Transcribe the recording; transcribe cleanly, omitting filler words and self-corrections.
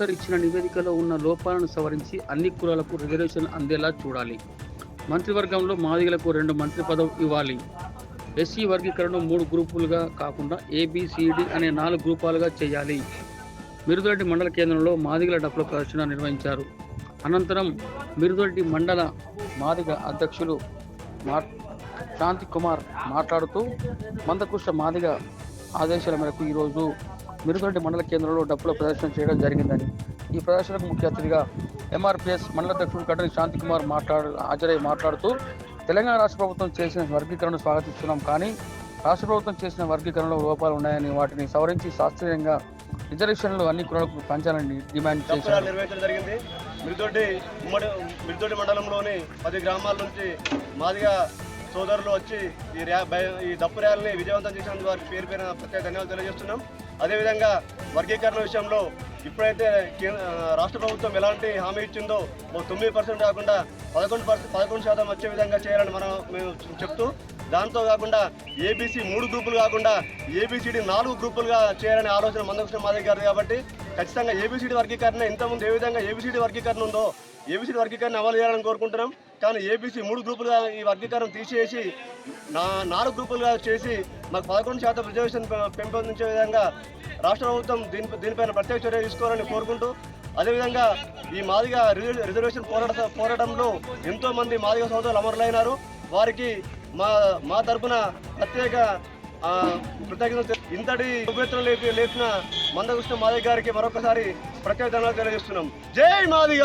అఖ్తర్ ఇచ్చిన నివేదికలో ఉన్న లోపాలను సవరించి అన్ని కులాలకు రిజర్వేషన్ అందేలా చూడాలి. మంత్రివర్గంలో మాదిగలకు 2 మంత్రి పదవులు ఇవ్వాలి. ఎస్సీ వర్గీకరణ 3 గ్రూపులుగా కాకుండా ఏబిసిడి అనే 4 గ్రూపాలుగా చేయాలి. మిరుదొడ్డి మండల కేంద్రంలో మాదిగల డప్పుల ప్రదర్శన నిర్వహించారు. అనంతరం మిరుదొడ్డి మండల మాదిగ అధ్యక్షులు శాంతి కుమార్ మాట్లాడుతూ మందకృష్ణ మాదిగ ఆదేశాల మేరకు ఈరోజు మిరుదొడ్డి మండల కేంద్రంలో డప్పుల ప్రదర్శన చేయడం జరిగిందని, ఈ ప్రదర్శనకు ముఖ్య అతిథిగా ఎంఆర్పిఎస్ మండల అధ్యక్షుడు కటరి శాంతి కుమార్ హాజరై మాట్లాడుతూ తెలంగాణ రాష్ట్ర ప్రభుత్వం చేసిన వర్గీకరణను స్వాగతిస్తున్నాం, కానీ రాష్ట్ర ప్రభుత్వం చేసిన వర్గీకరణలో లోపాలు ఉన్నాయని వాటిని సవరించి శాస్త్రీయంగా రిజర్వేషన్లు అన్ని కులాలకు పంచాలని డిమాండ్ చేశారు. నిర్వహించడం జరిగింది. మిరుదొడ్డి మండలంలోని 10 గ్రామాల నుంచి మాదిగా సోదరులు వచ్చి ఈ దప్పు ర్యాలీని విజయవంతం చేసినందుకు వారికి పేరు పేరున ప్రత్యేక ధన్యవాదాలు తెలియజేస్తున్నాం. అదేవిధంగా వర్గీకరణ విషయంలో ఇప్పుడైతే రాష్ట్ర ప్రభుత్వం ఎలాంటి హామీ ఇచ్చిందో 9% కాకుండా 11% వచ్చే విధంగా చేయాలని మేము చెప్తూ, దాంతో కాకుండా ఏబీసీ 3 గ్రూపులు కాకుండా ఏబిసిడి 4 గ్రూపులుగా చేయాలనే ఆలోచన మందకృష్ణ మాదిగ గారు. కాబట్టి ఖచ్చితంగా ఏబిసిడి వర్గీకరణ ఇంతకుముందు ఏ విధంగా ఏబిసిడి వర్గీకరణ ఉందో ఏబిసిడి వర్గీకరణ అమలు చేయాలని కోరుకుంటున్నాం. కానీ ఏబీసీ 3 గ్రూపులుగా ఈ వర్గీకరణ తీసేసి 4 గ్రూపులుగా చేసి మాకు 11% రిజర్వేషన్ పెంపొందించే విధంగా రాష్ట్ర ప్రభుత్వం దీనిపైన ప్రత్యేక చర్య తీసుకోవాలని కోరుకుంటూ, అదేవిధంగా ఈ మాదిగ రిజర్వేషన్ పోరాటంలో ఎంతోమంది మాదిగ సోదరులు అమరులైనారు. వారికి మా తరఫున ప్రత్యేక కృతజ్ఞతలు. ఇంతటి ఉపేత్రం లేపిన మందకృష్ణ మాదిగ గారికి మరొకసారి ప్రత్యేక ధన్యవాదాలు తెలియజేస్తున్నాం. జై మాదిగ.